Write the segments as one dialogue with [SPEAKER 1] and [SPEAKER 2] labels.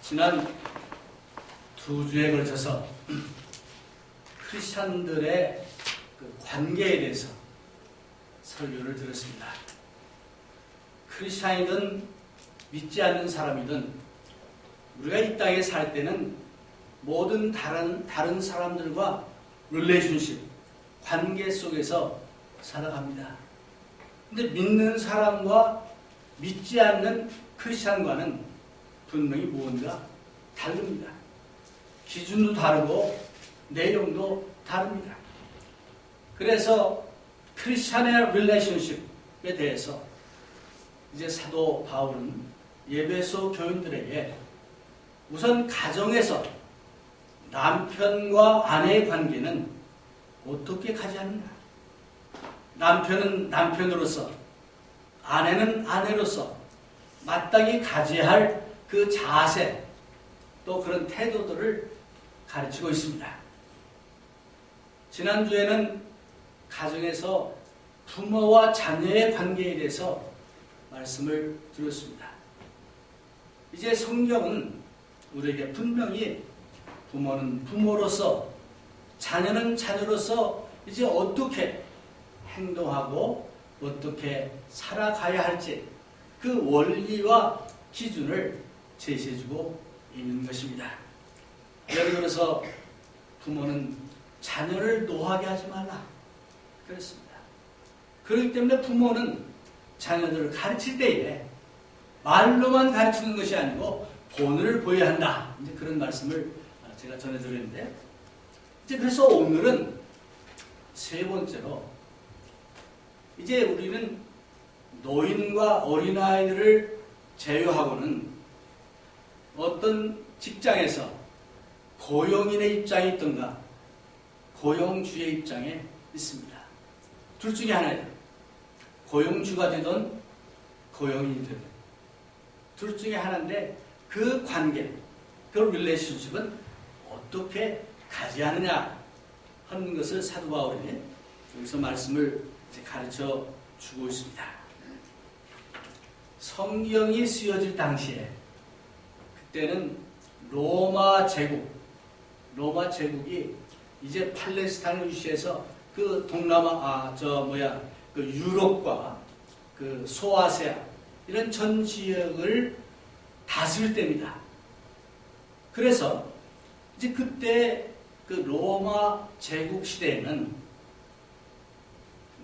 [SPEAKER 1] 지난 2주에 걸쳐서 크리스찬들의 그 관계에 대해서 설교를 들었습니다. 크리스찬이든 믿지 않는 사람이든 우리가 이 땅에 살 때는 모든 다른 사람들과 릴레이션십, 관계 속에서 살아갑니다. 근데 믿는 사람과 믿지 않는 크리스찬과는 분명히 무언가 다릅니다. 기준도 다르고 내용도 다릅니다. 그래서 크리스찬의 릴레이션십에 대해서 이제 사도 바울은 에베소 교인들에게 우선 가정에서 남편과 아내의 관계는 어떻게 가지하는가? 남편은 남편으로서, 아내는 아내로서 마땅히 가져야 할 그 자세, 또 그런 태도들을 가르치고 있습니다. 지난주에는 가정에서 부모와 자녀의 관계에 대해서 말씀을 드렸습니다. 이제 성경은 우리에게 분명히 부모는 부모로서, 자녀는 자녀로서 이제 어떻게 행동하고 어떻게 살아가야 할지 그 원리와 기준을 제시해주고 있는 것입니다. 예를 들어서 부모는 자녀를 노하게 하지 말라 그랬습니다. 그렇기 때문에 부모는 자녀들을 가르칠 때에 말로만 가르치는 것이 아니고 본을 보여야 한다. 이제 그런 말씀을 제가 전해드렸는데, 이제 그래서 오늘은 세 번째로 이제 우리는 노인과 어린아이들을 제외하고는 어떤 직장에서 고용인의 입장에 있던가 고용주의 입장에 있습니다. 둘 중에 하나예요. 고용주가 되든 고용인이 되든 둘 중에 하나인데 그 관계, 그 릴레이션십은 어떻게 가져야하느냐 하는 것을 사도 바울이 여기서 말씀을 가르쳐 주고 있습니다. 성경이 쓰여질 당시에 그때는 로마 제국이 이제 팔레스타인을 유시해서 그 동남아, 그 유럽과 그 소아시아 이런 전 지역을 다스릴 때입니다. 그래서 이제 그때 그 로마 제국 시대에는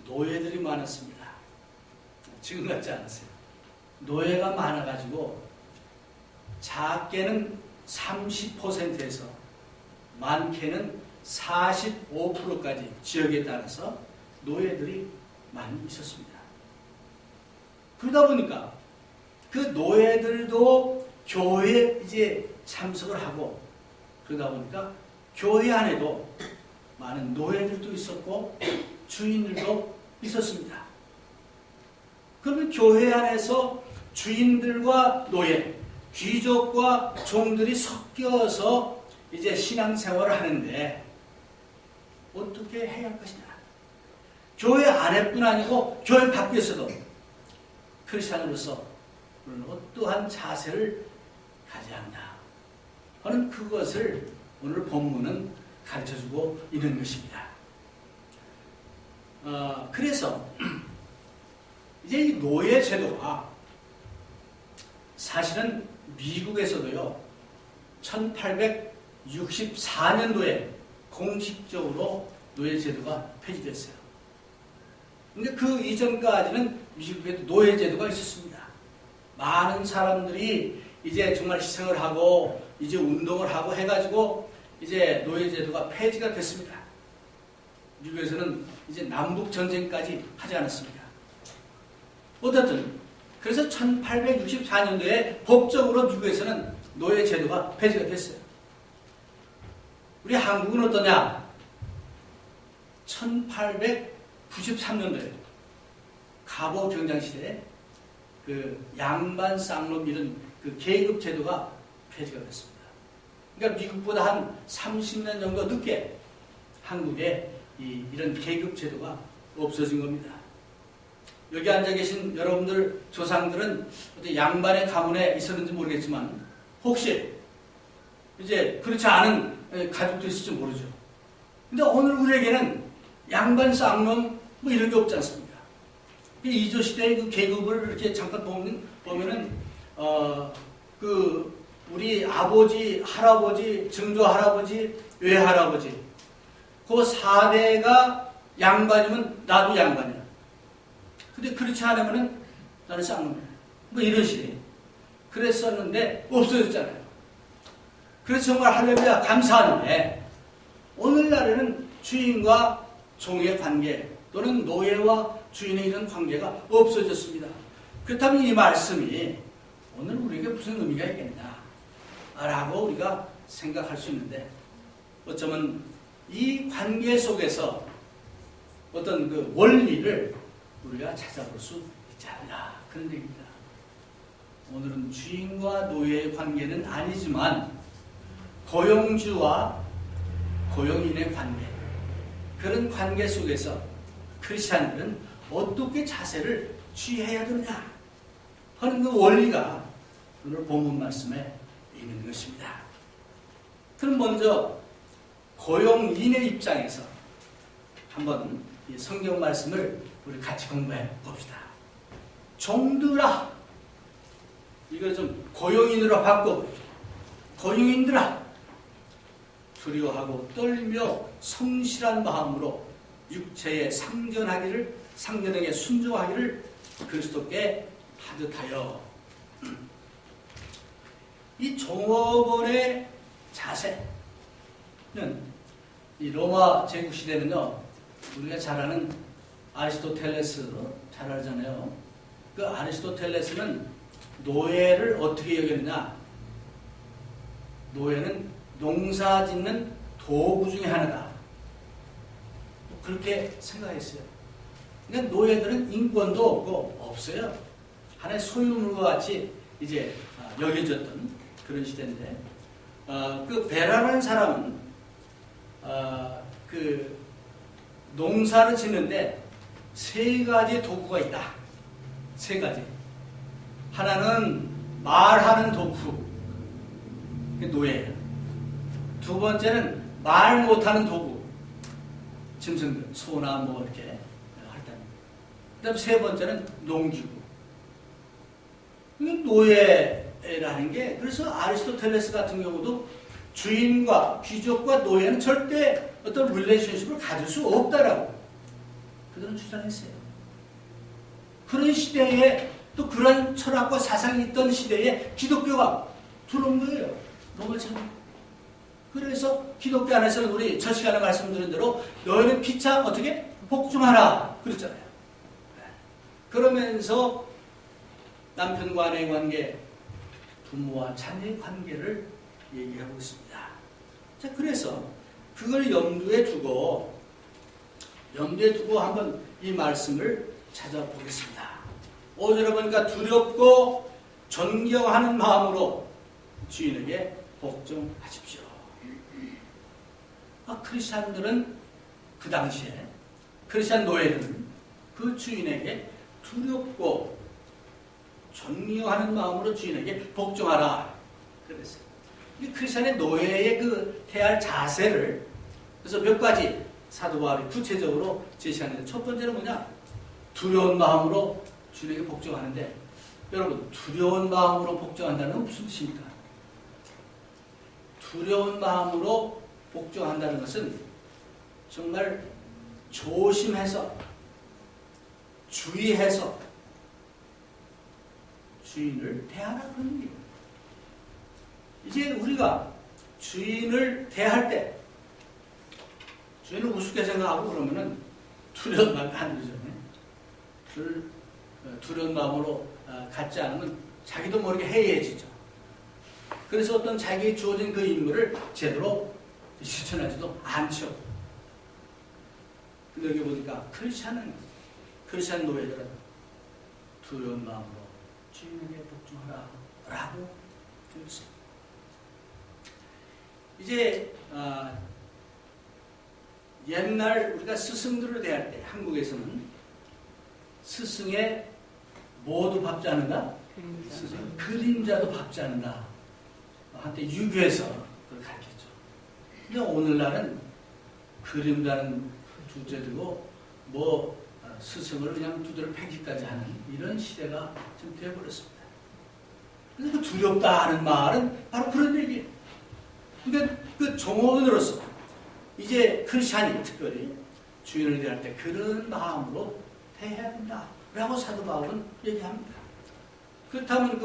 [SPEAKER 1] 노예들이 많았습니다. 지금 같지 않았어요. 노예가 많아가지고 작게는 30%에서 많게는 45%까지 지역에 따라서 노예들이 많이 있었습니다. 그러다 보니까 그 노예들도 교회에 이제 참석을 하고, 그러다 보니까 교회 안에도 많은 노예들도 있었고 주인들도 있었습니다. 그러면 교회 안에서 주인들과 노예, 귀족과 종들이 섞여서 이제 신앙생활을 하는데 어떻게 해야 할 것이냐? 교회 안에뿐 아니고 교회 밖에서도 크리스찬으로서 우리는 어떠한 자세를 가져야 하냐 하는 그것을 오늘 본문은 가르쳐주고 있는 것입니다. 그래서 이제 이 노예 제도가 사실은 미국에서도요 1864년도에 공식적으로 노예 제도가 폐지됐어요. 근데 그 이전까지는 미국에도 노예 제도가 있었습니다. 많은 사람들이 이제 정말 희생을 하고 이제 운동을 하고 해가지고 이제 노예 제도가 폐지가 됐습니다. 미국에서는 이제 남북 전쟁까지 하지 않았습니다. 어쨌든 그래서 1864년도에 법적으로 미국에서는 노예 제도가 폐지가 됐어요. 우리 한국은 어떠냐? 1893년도에 갑오 경장시대에 그 양반 쌍놈 이런 그 계급 제도가 폐지가 됐습니다. 그러니까 미국보다 한 30년 정도 늦게 한국에 이런 계급 제도가 없어진 겁니다. 여기 앉아 계신 여러분들 조상들은 어떤 양반의 가문에 있었는지 모르겠지만 혹시 이제 그렇지 않은 가족도 있을지 모르죠. 근데 오늘 우리에게는 양반 쌍놈 뭐 이런 게 없지 않습니까? 이조 시대의 그 계급을 이렇게 잠깐 보면은 그 우리 아버지, 할아버지, 증조 할아버지, 외할아버지 그 4대가 양반이면 나도 양반이야. 근데 그렇지 않으면은 나는 쌍놈이야. 뭐 이런 식의 그랬었는데 없어졌잖아요. 그래서 정말 할렐루야 감사한데 오늘날에는 주인과 종의 관계 또는 노예와 주인의 이런 관계가 없어졌습니다. 그렇다면 이 말씀이 오늘 우리에게 무슨 의미가 있겠냐 라고 우리가 생각할 수 있는데 어쩌면 이 관계 속에서 어떤 그 원리를 우리가 찾아볼 수 있지 않나 그런 얘기입니다. 오늘은 주인과 노예의 관계는 아니지만 고용주와 고용인의 관계 그런 관계 속에서 크리스찬들은 어떻게 자세를 취해야 되느냐 하는 그 원리가 오늘 본문 말씀에 있는 것입니다. 그럼 먼저 고용인의 입장에서 한번 이 성경 말씀을 우리 같이 공부해 봅시다. 종들아 이걸 좀 고용인으로 바꿔보죠. 고용인들아 두려워하고 떨며 성실한 마음으로 육체에 상전에게 순종하기를 그리스도께 하듯하여 이 종업원의 자세는 이 로마 제국 시대는요 우리가 잘 아는 아리스토텔레스 잘 알잖아요. 그 아리스토텔레스는 노예를 어떻게 여겼느냐? 노예는 농사 짓는 도구 중에 하나다. 그렇게 생각했어요. 그러니까 노예들은 인권도 없고 없어요. 하나의 소유물과 같이 이제 여겨졌던 그런 시대인데, 그 베라라는 사람은 그 농사를 짓는데 3가지 도구가 있다. 3가지. 하나는 말하는 도구, 노예예요. 2번째는 말 못하는 도구, 짐승들, 소나 뭐 이렇게 할 때. 그 다음 3번째는 농기구. 노예라는 게, 그래서 아리스토텔레스 같은 경우도 주인과 귀족과 노예는 절대 어떤 릴레이션십을 가질 수 없다라고 그들은 주장했어요. 그런 시대에 또 그런 철학과 사상이 있던 시대에 기독교가 들어온 거예요. 로마처럼. 그래서 기독교 안에서는 우리 저 시간에 말씀드린 대로 너희는 피차 어떻게? 복종하라 그랬잖아요. 그러면서 남편과 아내의 관계, 부모와 자녀의 관계를 얘기하고 있습니다. 자, 그래서 그걸 염두에 두고 한번 이 말씀을 찾아보겠습니다. 5절에 보니까 두렵고 존경하는 마음으로 주인에게 복종하십시오. 크리스찬들은 그 당시에 크리스찬 노예들은 그 주인에게 두렵고 존경하는 마음으로 주인에게 복종하라 그랬어요. 이 크리스찬의 노예의 그 대할 자세를 그래서 몇 가지 사도 바울이 구체적으로 제시하는데, 첫 번째는 뭐냐? 두려운 마음으로 주인에게 복종하는데, 여러분 두려운 마음으로 복종한다는 건 무슨 뜻입니까? 두려운 마음으로 복종한다는 것은 정말 조심해서 주의해서 주인을 대하라 그런 얘기예요. 이제 우리가 주인을 대할 때 주인을 우습게 생각하고 그러면은 두려운 마음이 안 되죠. 두려운 마음으로 갖지 않으면 자기도 모르게 해이해지죠. 그래서 어떤 자기에게 주어진 그 임무를 제대로 실천하지도 않죠. 근데 여기 보니까 크리스찬 노예들은 두려운 마음으로 주인에게 복종하라 라고 되었습니다. 이제 옛날 우리가 스승들을 대할 때 한국에서는 스승에 뭐도 밟지 않는다? 그림자도 밟지 않는다. 한때 유교에서 그걸 가르쳤죠. 근데 오늘날은 그림자는 둘째 두고 스승을 그냥 두드려 패기까지 하는 이런 시대가 좀 되어버렸습니다. 그래서 두렵다 하는 말은 바로 그런 얘기예요. 그러니까 그 종업원으로서 이제 크리스찬이 특별히 주인을 대할 때 그런 마음으로 대해야 된다 라고 사도 바울은 얘기합니다. 그렇다면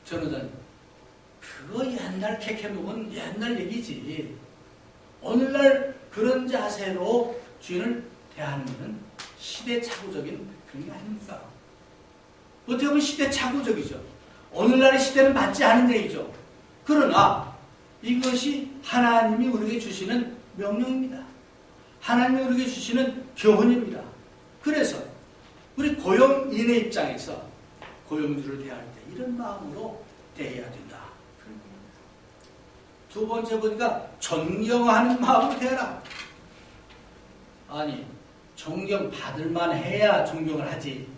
[SPEAKER 1] 전우단 그거 옛날 캐캐묵은 옛날 얘기지. 오늘날 그런 자세로 주인을 대하는 것은 시대착오적인 그런 게 아닙니까? 어떻게 보면 시대착오적이죠. 오늘날의 시대는 맞지 않은 얘기죠. 그러나 이것이 하나님이 우리에게 주시는 명령입니다. 하나님이 우리에게 주시는 교훈입니다. 그래서 우리 고용인의 입장에서 고용주를 대할 때 이런 마음으로 대해야 된다. 두 번째 보니까 존경하는 마음으로 대하라. 아니, 존경받을만 해야 존경을 하지.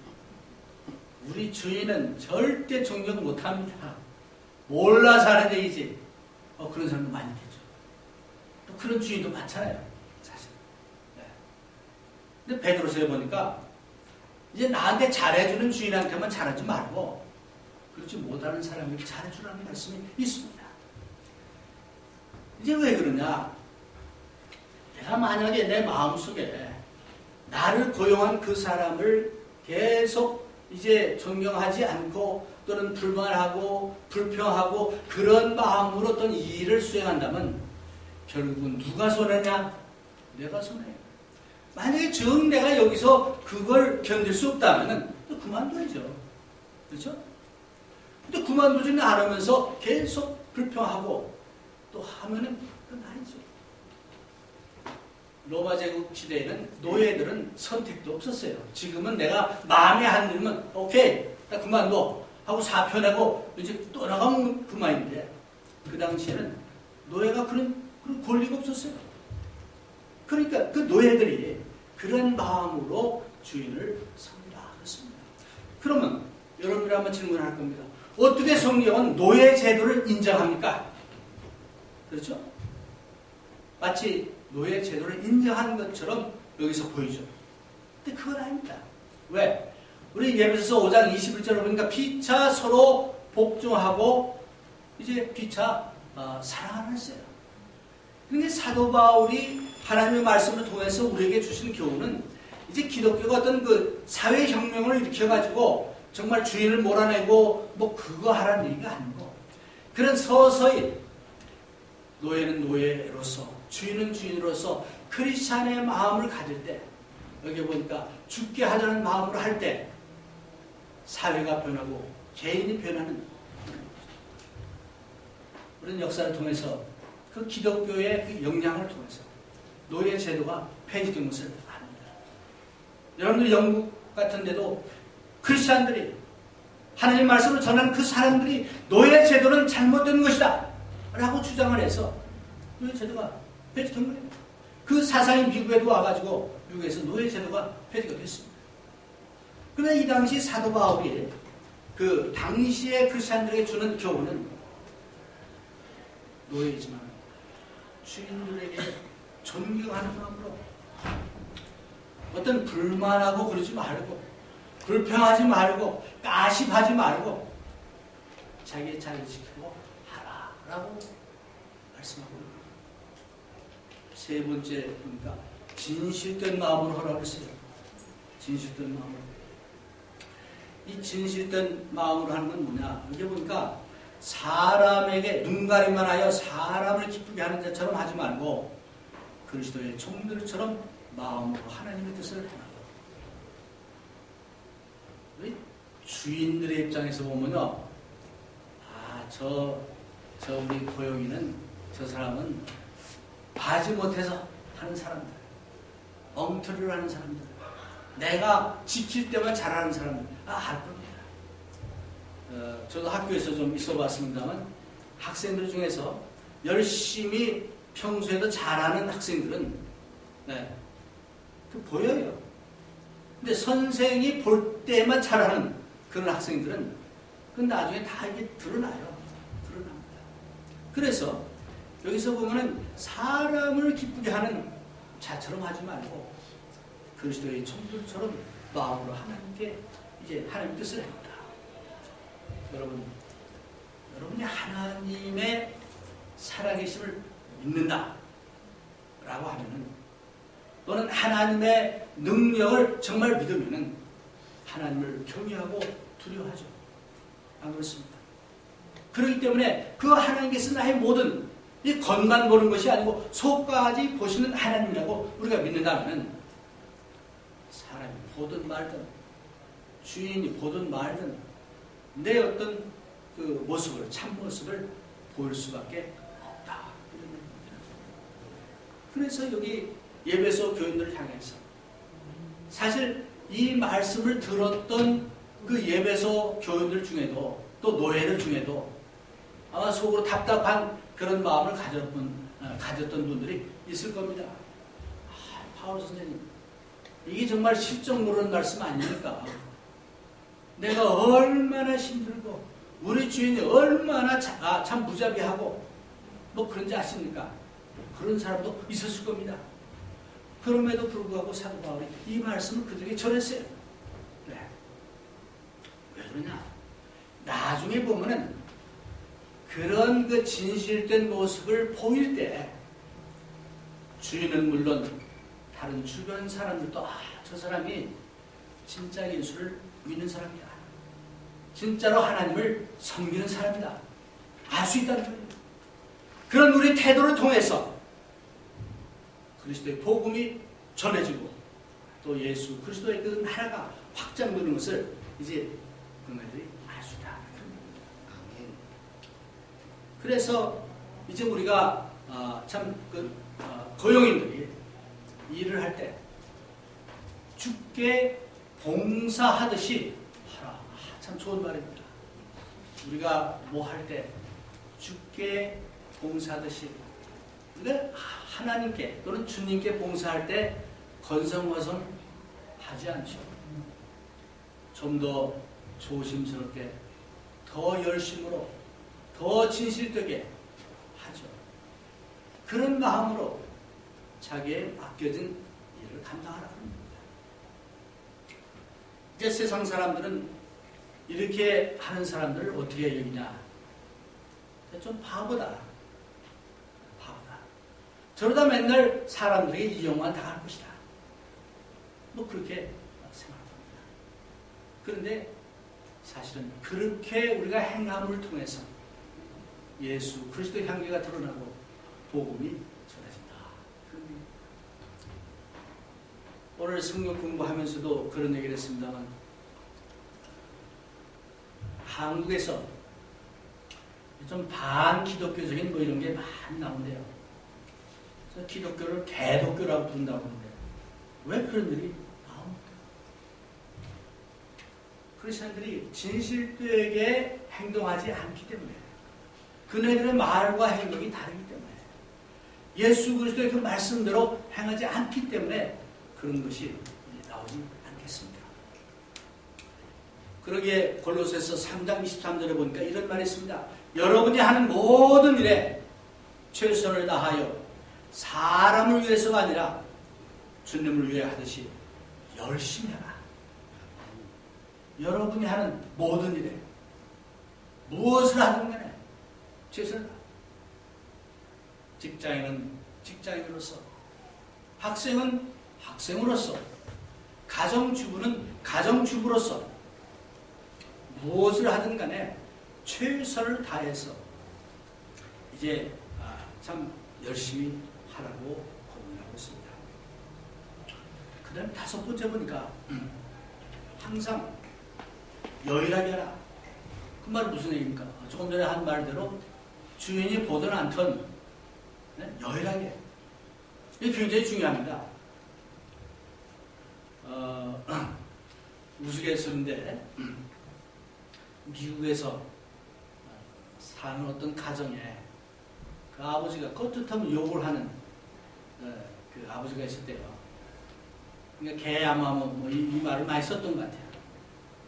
[SPEAKER 1] 우리 주인은 절대 존경 못합니다. 몰라서 하는 얘기지. 그런 사람도 많이 되죠. 또 그런 주인도 많잖아요. 사실. 네. 근데 베드로서에 보니까 이제 나한테 잘해주는 주인한테만 잘하지 말고 그렇지 못하는 사람에게 잘해주라는 말씀이 있습니다. 이제 왜 그러냐? 내가 만약에 내 마음속에 나를 고용한 그 사람을 계속 이제 존경하지 않고 또는 불만하고 불평하고 그런 마음으로 어떤 일을 수행한다면 결국은 누가 손해냐? 내가 손해요. 만약에 정 내가 여기서 그걸 견딜 수 없다면 또 그만둬야죠. 그렇죠? 근데 그만두지는 않으면서 계속 불평하고 또 하면은 그건 아니죠. 로마 제국 시대에는 노예들은 선택도 없었어요. 지금은 내가 마음에 안 들면 오케이, 나 그만둬 하고 사표 내고 이제 떠나가면 그만인데 그 당시에는 노예가 그런 권리가 없었어요. 그러니까 그 노예들이 그런 마음으로 주인을 섬기라 그랬습니다. 그러면 여러분들 한번 질문할 겁니다. 어떻게 성경은 노예 제도를 인정합니까? 그렇죠? 마치 노예 제도를 인정하는 것처럼 여기서 보이죠. 근데 그건 아닙니다. 왜? 우리 예배소서 5장 21절을 보니까 피차 서로 복종하고 이제 피차 사랑하는 했어요. 그런데 사도 바울이 하나님의 말씀을 통해서 우리에게 주신 교훈은 이제 기독교가 어떤 그 사회혁명을 일으켜가지고 정말 주인을 몰아내고 뭐 그거 하라는 얘기가 아니고 그런 서서히 노예는 노예로서 주인은 주인으로서 크리스찬의 마음을 가질 때 여기 보니까 죽게 하자는 마음으로 할 때 사회가 변하고 개인이 변하는 그런 역사를 통해서 그 기독교의 그 영향을 통해서 노예 제도가 폐지된 것을 압니다. 여러분들 영국 같은 데도 크리스찬들이 하나님 말씀을 전하는 그 사람들이 노예 제도는 잘못된 것이다 라고 주장을 해서 노예 제도가 폐지된 거예요. 그 사상이 미국에도 와가지고 미국에서 노예 제도가 폐지가 됐습니다. 그러나 이 당시 사도 바울이 그 당시의 크리스찬들에게 주는 교훈은 노예이지만 주인들에게 존경하는 마음으로 어떤 불만하고 그러지 말고 불평하지 말고 까십하지 말고 자기의 자리를 지키고 하라라고 말씀하고 있습니다. 세 번째 보니까 진실된 마음으로 하라고 했어요. 진실된 마음으로. 이 진실된 마음으로 하는 건 뭐냐? 여기 보니까 사람에게 눈가림만 하여 사람을 기쁘게 하는 자처럼 하지 말고 그리스도의 종들처럼 마음으로 하나님의 뜻을 행하고. 주인들의 입장에서 보면요, 저 우리 고용이는 저 사람은 바지 못해서 하는 사람들, 엉터리를 하는 사람들, 내가 지킬 때만 잘하는 사람들, 할 겁니다. 저도 학교에서 좀 있어봤습니다만 학생들 중에서 열심히 평소에도 잘하는 학생들은 보여요. 근데 선생이 볼 때만 잘하는 그런 학생들은 그건 나중에 다 이게 드러나요. 드러납니다. 그래서 여기서 보면은 사람을 기쁘게 하는 자처럼 하지 말고 그리스도의 청들처럼 마음으로 하나님께 이제 하나님 뜻을 합니다. 여러분이 하나님의 살아계심을 믿는다 라고 하면은, 또는 하나님의 능력을 정말 믿으면은 하나님을 경외하고 두려워하죠. 안 그렇습니까? 그렇기 때문에 그 하나님께서 나의 모든 이 겉만 보는 것이 아니고 속까지 보시는 하나님이라고 우리가 믿는다면, 사람이 보든 말든 주인이 보든 말든 내 어떤 그 모습을, 참모습을 보일 수밖에 없다. 그래서 여기 예배소 교인들을 향해서, 사실 이 말씀을 들었던 그 예배소 교인들 중에도, 또 노예들 중에도 아마 속으로 답답한 그런 마음을 가졌던 분들이 있을 겁니다. 파울 선생님, 이게 정말 실정 모르는 말씀 아닙니까? 내가 얼마나 힘들고 우리 주인이 얼마나 참 무자비하고 뭐 그런지 아십니까? 그런 사람도 있었을 겁니다. 그럼에도 불구하고 사도 바울이 이 말씀을 그들에게 전했어요. 네. 왜 그러냐? 나중에 보면은 그런 그 진실된 모습을 보일 때 주인은 물론 다른 주변 사람들도 저 사람이 진짜 예수를 믿는 사람이다. 진짜로 하나님을 섬기는 사람이다. 알 수 있다는 거예요. 그런 우리 태도를 통해서 그리스도의 복음이 전해지고 또 예수 그리스도의 그 나라가 확장되는 것을 이제 그들이 알 수 있다. 그래서 이제 우리가 고용인들이 일을 할 때 주께 봉사하듯이 하라. 참 좋은 말입니다. 우리가 뭐 할 때 주께 봉사하듯이, 우리가 하나님께 또는 주님께 봉사할 때 건성건성 하지 않죠. 좀 더 조심스럽게, 더 열심으로, 더 진실되게 하죠. 그런 마음으로 자기의 맡겨진 일을 감당하라고 합니다. 이제 세상 사람들은 이렇게 하는 사람들을 어떻게 여기냐? 좀 바보다. 저러다 맨날 사람들에게 이용만 당할 것이다. 뭐 그렇게 생각합니다. 그런데 사실은 그렇게 우리가 행함을 통해서 예수 그리스도의 향기가 드러나고 복음이 전해진다. 오늘 성경 공부하면서도 그런 얘기를 했습니다만, 한국에서 좀 반기독교적인 뭐 이런 게 많이 나온대요. 그래서 기독교를 개독교라고 부른다고 하는데, 왜 그런 일이 나옵니까? 크리스천들이 진실되게 행동하지 않기 때문에, 그네들의 말과 행동이 다르기 때문에, 예수 그리스도의 그 말씀대로 행하지 않기 때문에 그런 것이 나오지 않겠습니다. 그러기에 골로새서 3장 23절에 보니까 이런 말이 있습니다. 여러분이 하는 모든 일에 최선을 다하여 사람을 위해서가 아니라 주님을 위해 하듯이 열심히 하라. 여러분이 하는 모든 일에 무엇을 하든 간에 최선을 다하라. 직장인은 직장인으로서, 학생은 학생으로서, 가정주부는 가정주부로서 무엇을 하든 간에 최선을 다해서 이제 참 열심히 하라고 권면하고 있습니다. 그 다음에 5번째 보니까 항상 여일하게 하라. 그 말은 무슨 얘기입니까? 조금 전에 한 말대로 주인이 보든 않든 여일하게. 이게 굉장히 중요합니다. 우스갯소리인데 미국에서 사는 어떤 가정에 그 아버지가 껏뜻하면 욕을 하는 그 아버지가 있었대요. 그러니까 개 아마 이 말을 많이 썼던 것 같아요.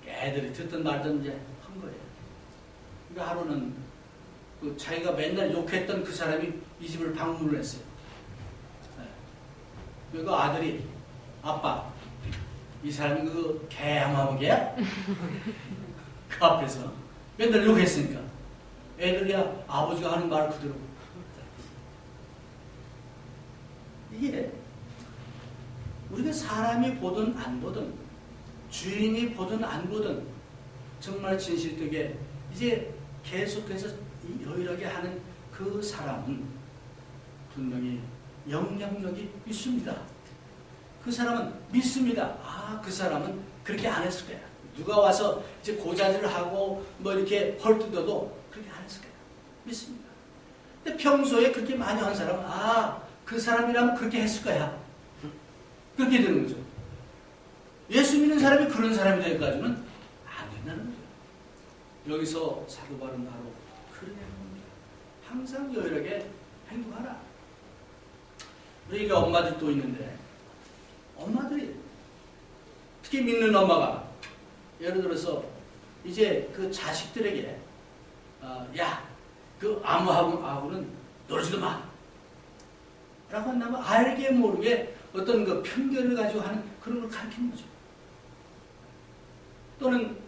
[SPEAKER 1] 애들이 듣든 말든 이제 한 거예요. 그러니까 하루는 그 자기가 맨날 욕했던 그 사람이 이 집을 방문을 했어요. 그 아들이 아빠 이 사람이 그 개양화무개야? 그 앞에서 맨날 욕했으니까 애들이야 아버지가 하는 말 그대로. 이게 우리가 사람이 보든 안 보든 주인이 보든 안 보든 정말 진실되게 이제 계속해서 여일하게 하는 그 사람은 분명히 영향력이 있습니다. 그 사람은 믿습니다. 아, 그 사람은 그렇게 안 했을 거야. 누가 와서 이제 고자질을 하고 뭐 이렇게 헐뜯어도 그렇게 안 했을 거야. 믿습니다. 근데 평소에 그렇게 많이 한 사람은 아, 그 사람이라면 그렇게 했을 거야. 그렇게 되는 거죠. 예수 믿는 사람이 그런 사람이 되기까지는 안 된다는 거죠. 여기서 사도 바울은 바로 그런 행동입니다. 항상 여유롭게 행동하라. 우리 엄마들도 있는데 엄마들이 특히 믿는 엄마가 예를 들어서 이제 그 자식들에게 야, 그 아무하고는 놀지도 마 라고 한다면 알게 모르게 어떤 그 편견을 가지고 하는 그런 걸 가르치는 거죠. 또는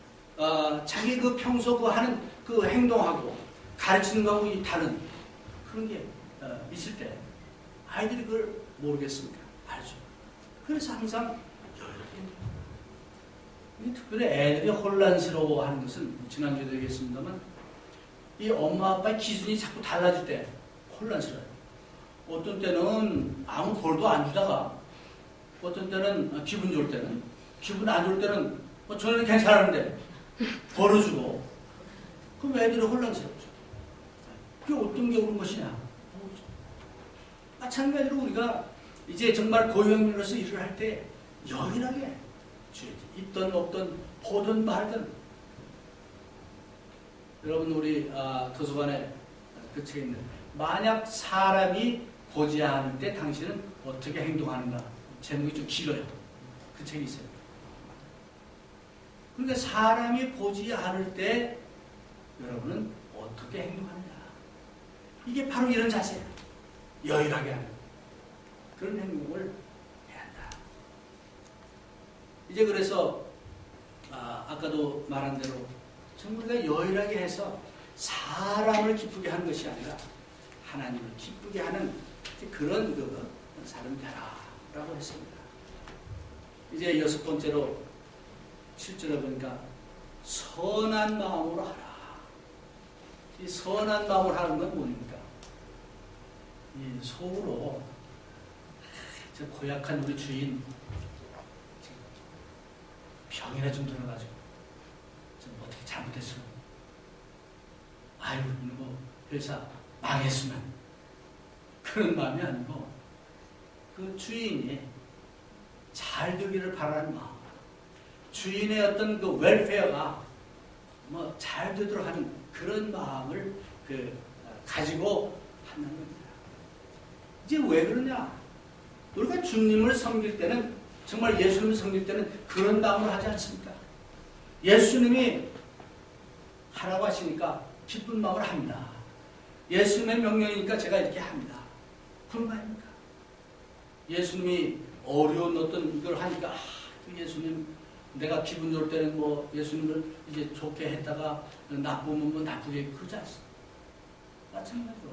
[SPEAKER 1] 자기 그 평소 그 하는 그 행동하고 가르치는 거하고 다른 그런 게 있을 때 아이들이 그걸 모르겠습니까? 알죠. 그래서 항상 특별히 애들이 혼란스러워하는 것은 지난주에도 얘기했습니다만 이 엄마 아빠의 기준이 자꾸 달라질 때 혼란스러워요. 어떤 때는 아무 벌도 안 주다가 어떤 때는 기분 좋을 때는 기분 안 좋을 때는 저는 괜찮았는데 벌을 주고 그럼 애들이 혼란스럽죠. 그게 어떤 게 옳은 것이냐? 마찬가지로 우리가 이제 정말 고용인으로서 일을 할 때 여인하게 있던 없던 보든 말든 여러분 우리 도서관에 그 책에 있는 만약 사람이 보지 않을 때 당신은 어떻게 행동하는가 제목이 좀 길어요. 그 책이 있어요. 그러니까 사람이 보지 않을 때 여러분은 어떻게 행동하느냐 이게 바로 이런 자세예요. 여유하게 하는 그런 행동을 해야 한다. 이제 그래서 아까도 말한 대로 정말 우리가 여유하게 해서 사람을 기쁘게 하는 것이 아니라 하나님을 기쁘게 하는 그런 그 사람 되라라고 했습니다. 이제 6번째로 7절에 보니까 선한 마음으로 하라. 이 선한 마음으로 하는 건 뭡니까? 이 속으로 저 고약한 우리 주인 병이나 좀 들어가지고 좀 어떻게 잘못했으면 아이고 뭐 회사 망했으면 그런 마음이 아니고 그 주인이 잘 되기를 바라는 마음, 주인의 어떤 그 웰페어가 뭐 잘 되도록 하는 그런 마음을 가지고 하는 겁니다. 이제 왜 그러냐? 우리가 주님을 섬길 때는 정말 예수님을 섬길 때는 그런 마음을 하지 않습니까? 예수님이 하라고 하시니까 기쁜 마음을 합니다. 예수님의 명령이니까 제가 이렇게 합니다. 그런 거 아닙니까? 예수님이 어려운 어떤 이걸 하니까 예수님 내가 기분 좋을 때는 뭐 예수님을 이제 좋게 했다가 나쁘면 뭐 나쁘게 그러지 않습니다. 마찬가지로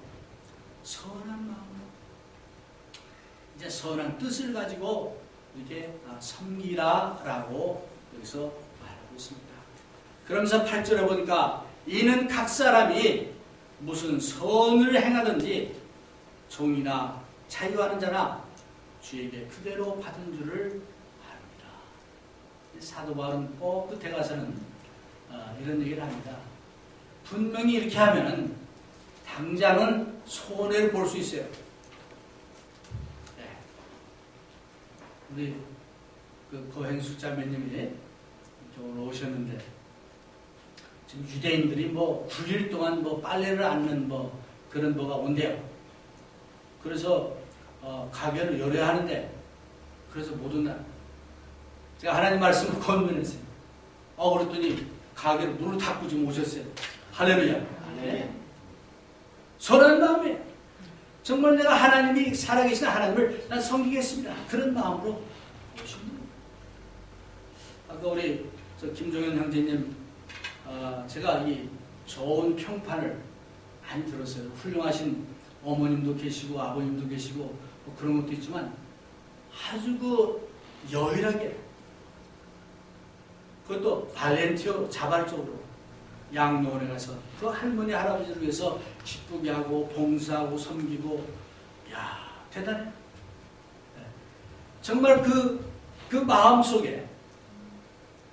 [SPEAKER 1] 선한 마음으로 이제 선한 뜻을 가지고 이렇게 섬기라라고 여기서 말하고 있습니다. 그러면서 8절에 보니까 이는 각 사람이 무슨 선을 행하든지 종이나 자유하는 자나 주에게 그대로 받은 줄을 압니다. 사도 바울은 꼭 끝에 가서는 이런 얘기를 합니다. 분명히 이렇게 하면은 당장은 손해를 볼 수 있어요. 네. 우리 그 거행수 자매님이 오늘 오셨는데 지금 유대인들이 뭐 9일 동안 뭐 빨래를 앓는 뭐 그런 뭐가 온대요. 그래서 가게를 열어야 하는데 그래서 못 온다. 제가 하나님 말씀을 권면했어요. 그랬더니 가게를 문을 닫고 지금 오셨어요. 할렐루야. 네. 선한 마음이에요. 정말 내가 하나님이 살아계신 하나님을 난 섬기겠습니다. 그런 마음으로 오신 겁니다. 아까 우리 김종현 형제님, 제가 이 좋은 평판을 많이 들었어요. 훌륭하신 어머님도 계시고 아버님도 계시고 뭐 그런 것도 있지만 아주 그 여일하게, 그것도 발렌티어로 자발적으로 양로원에 가서 그 할머니 할아버지를 위해서 기쁘게 하고 봉사하고 섬기고, 야 대단해. 정말 그 마음 속에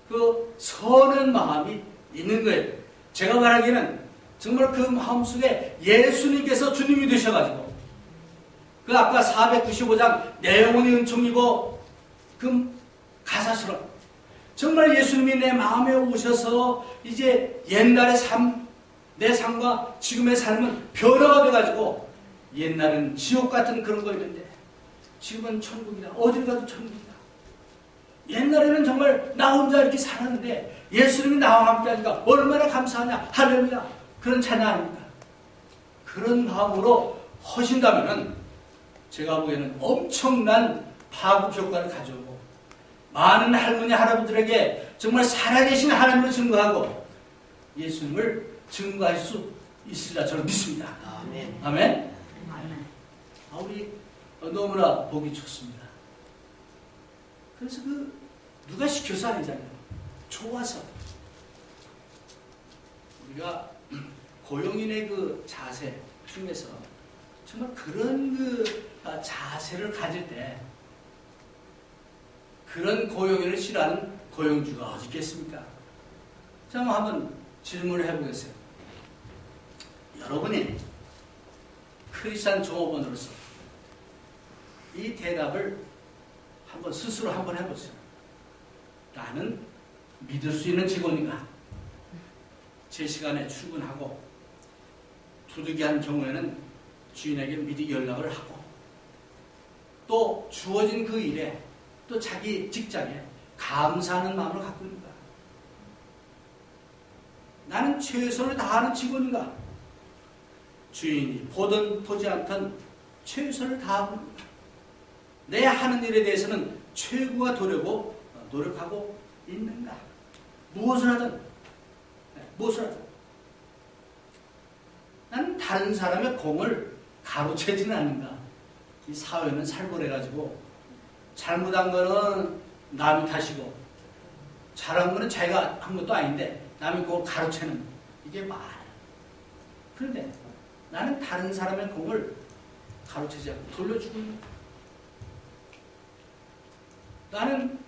[SPEAKER 1] 그 선한 마음이 있는 거예요. 제가 말하기에는 정말 그 마음 속에 예수님께서 주님이 되셔가지고, 그 아까 495장 내 영혼이 은총이고 그 가사처럼 정말 예수님이 내 마음에 오셔서 이제 옛날의 삶, 내 삶과 지금의 삶은 변화가 돼가지고, 옛날은 지옥 같은 그런 거였는데 지금은 천국이다. 어딜 가도 천국이다. 옛날에는 정말 나 혼자 이렇게 살았는데 예수님이 나와 함께 하니까 얼마나 감사하냐. 할렐루야. 그런 찬양 아닙니까? 그런 마음으로 하신다면은 제가 보기에는 엄청난 파급 효과를 가져오고, 많은 할머니 할아버지들에게 정말 살아계신 하나님을 증거하고 예수님을 증거할 수 있으리라 저는 믿습니다.
[SPEAKER 2] 아멘.
[SPEAKER 1] 아멘. 우리 너무나 보기 좋습니다. 그래서 누가 시켜서 아니잖아요. 좋아서. 우리가 고용인의 그 자세 중에서 정말 그런 자세를 가질 때, 그런 고용인을 싫어하는 고용주가 어디 있겠습니까? 자, 한번 질문을 해보겠어요. 여러분이 크리스찬 종업원으로서 이 대답을 한번 스스로 한번 해보세요. 나는 믿을 수 있는 직원인가? 제 시간에 출근하고 두둑이한 경우에는 주인에게 미리 연락을 하고, 또 주어진 그 일에 또 자기 직장에 감사하는 마음을 갖고 있는가? 나는 최선을 다하는 직원인가? 주인이 보든 보지 않든 최선을 다하고 있는가? 내 하는 일에 대해서는 최고가 되려고 노력하고 있는가? 무엇을 하든 나는 다른 사람의 공을 가로채지는 않는가? 이 사회는 살벌해가지고 잘못한 거는 남이 탓이고 잘한 거는 자기가 한 것도 아닌데 남이 그걸 가로채는, 이게 말이야. 그런데 나는 다른 사람의 공을 가로채지 않고 돌려주고 있는 거야. 나는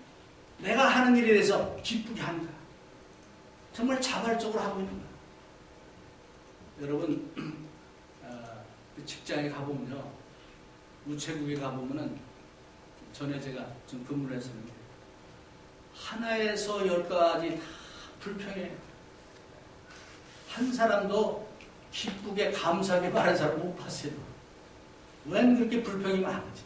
[SPEAKER 1] 내가 하는 일에 대해서 기쁘게 하는 거야. 정말 자발적으로 하고 있는 거야. 여러분, 그 직장에 가보면요, 우체국에 가보면은 전에 제가 좀 근무를 했었는데 하나에서 10가지 다 불평해요. 한 사람도 기쁘게 감사하게 말하는 사람 못 봤어요. 왜 그렇게 불평이 많은지.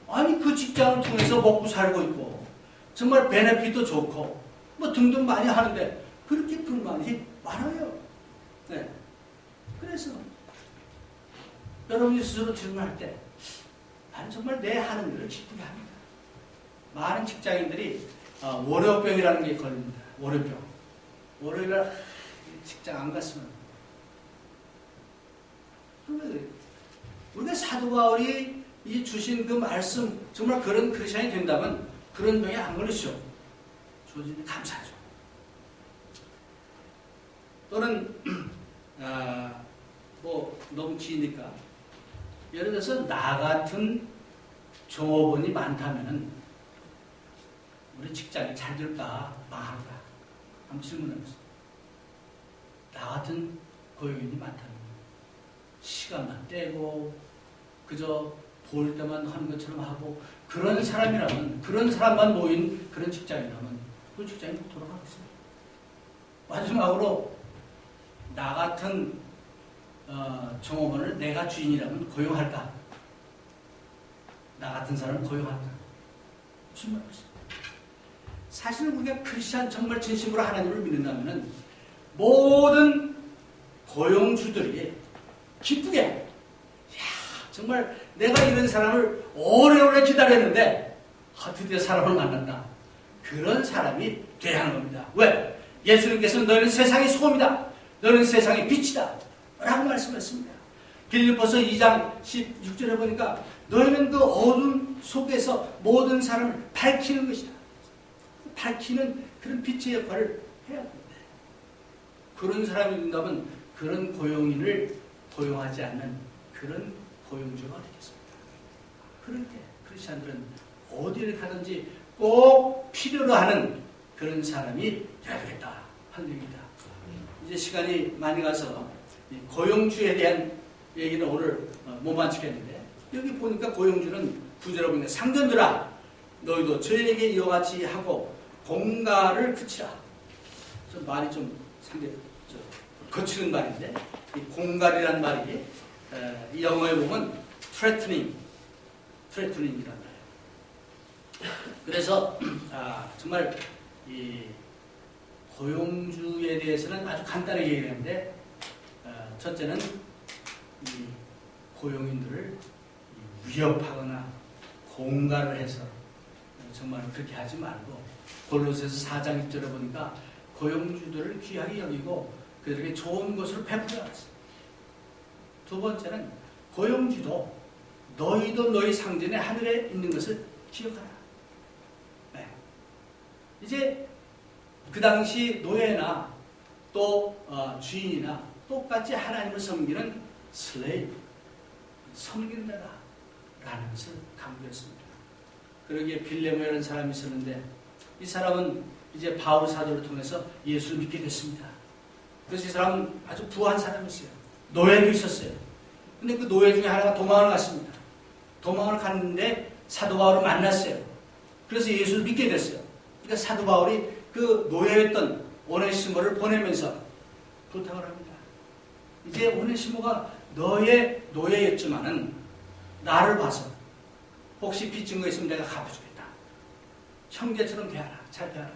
[SPEAKER 1] 아니 그 직장을 통해서 먹고 살고 있고 정말 베네핏도 좋고 뭐 등등 많이 하는데 그렇게 불만이 많아요. 네. 그래서 여러분이 스스로 질문할 때 나는 정말 내 하는 일을 기쁘게 합니다. 많은 직장인들이 월요병이라는 게 걸립니다. 월요병. 월요일날 직장 안 갔으면. 우리가 사도 바울이 주신 그 말씀, 정말 그런 크리스천이 된다면 그런 병에 안 걸리시죠. 조진이 감사하죠. 또는 뭐 너무 기니까 예를 들어서 나 같은 종업원이 많다면은 우리 직장이 잘 될까 망할까 한번 질문해보세요. 나 같은 고용인이 많다면 시간만 떼고 그저 볼 때만 하는 것처럼 하고 그런 사람이라면, 그런 사람만 모인 그런 직장이라면 그 직장이 돌아가겠습니다. 마지막으로 나 같은 종업원을 내가 주인이라면 고용할까? 나 같은 사람을 고용할까? 무슨 말이지? 사실은 우리가 크리스찬 정말 진심으로 하나님을 믿는다면 모든 고용주들이 기쁘게, 야, 정말 내가 이런 사람을 오래오래 기다렸는데 드디어 사람을 만났다. 그런 사람이 돼야 하는 겁니다. 왜? 예수님께서는 너희는 세상의 소금이다. 너희는 세상의 빛이다. 라고 말씀했습니다. 빌립보서 2장 16절에 보니까 너희는 그 어둠 속에서 모든 사람을 밝히는 것이다. 밝히는 그런 빛의 역할을 해야 됩니다. 그런 사람이 된다면 그런 고용인을 고용하지 않는 그런 고용주가 되겠습니다. 그럴 때 크리스찬들은 어디를 가든지 꼭 필요로 하는 그런 사람이 되어야 되겠다 하는 얘기입니다. 이제 시간이 많이 가서 고용주에 대한 얘기는 오늘 못 마치겠는데, 여기 보니까 고용주는 구절에 보니까 상견들아 너희도 저에게 이와 같이 하고 공가를 그치라. 좀 말이 좀 상당히 거치는 말인데, 이 공갈이란 말이 이 영어에 보면 threatening이란 말이에요. 그래서 정말 이 고용주에 대해서는 아주 간단하게 얘기하는데, 첫째는 이 고용인들을 위협하거나 공갈을 해서 정말 그렇게 하지 말고, 골로새서 4장 1절에 보니까 고용주들을 귀하게 여기고 그들에게 좋은 것을 베풀어 왔어요. 두 번째는 고용주도 너희도 너희 상전의 하늘에 있는 것을 기억하라. 네. 이제 그 당시 노예나 또 주인이나 똑같이 하나님을 섬기는 슬레이브, 섬기는 자라는 것을 강조했습니다. 그러기에 빌레모라는 사람이 있었는데, 이 사람은 이제 바울 사도를 통해서 예수를 믿게 됐습니다. 그래서 이 사람은 아주 부한 사람이었어요. 노예도 있었어요. 근데 그 노예 중에 하나가 도망을 갔습니다. 도망을 갔는데 사도 바울을 만났어요. 그래서 예수를 믿게 됐어요. 그러니까 사도 바울이 그 노예였던 오네시모를 보내면서 부탁을 합니다. 이제 오네시모가 너의 노예였지만은 나를 봐서 혹시 빚진 거 있으면 내가 갚아주겠다. 형제처럼 대하라, 잘 대하라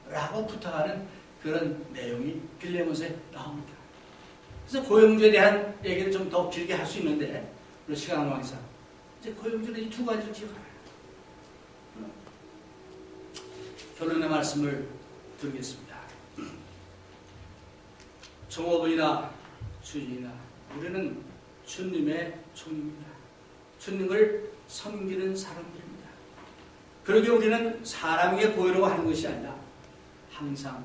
[SPEAKER 1] 라고 부탁하는 그런 내용이 빌레몬서에 나옵니다. 그래서 고용주에 대한 얘기를 좀 더 길게 할 수 있는데, 시간 관계상 이제 고용주는 이 두 가지를 기억하라. 결론의 말씀을 드리겠습니다. 종업원이나 주인이나 우리는 주님의 종입니다. 주님을 섬기는 사람들입니다. 그러기에 우리는 사람에게 보이려고 하는 것이 아니라 항상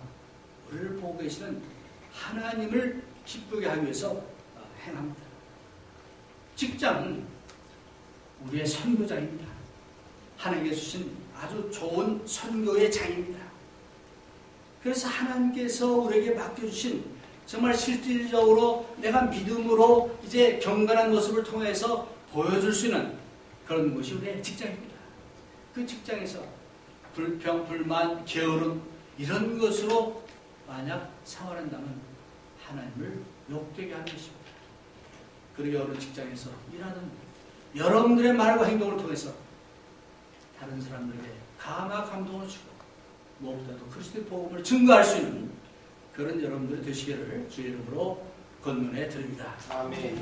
[SPEAKER 1] 우리를 보고 계시는 하나님을 기쁘게 하기 위해서 행합니다. 직장은 우리의 선교장입니다. 하나님께서 주신 아주 좋은 선교의 장입니다. 그래서 하나님께서 우리에게 맡겨주신 정말 실질적으로 내가 믿음으로 이제 경건한 모습을 통해서 보여줄 수 있는 그런 것이 우리의 직장입니다. 그 직장에서 불평, 불만, 게으름 이런 것으로 만약 생활한다면 하나님을 욕되게 하는 것입니다. 그리고 어느 직장에서 일하는 여러분들의 말과 행동을 통해서 다른 사람들에게 감화 감동을 주고 무엇보다도 그리스도의 복음을 증거할 수 있는 그런 여러분들이 되시기를 주의 이름으로 권면해 드립니다.
[SPEAKER 2] 아멘.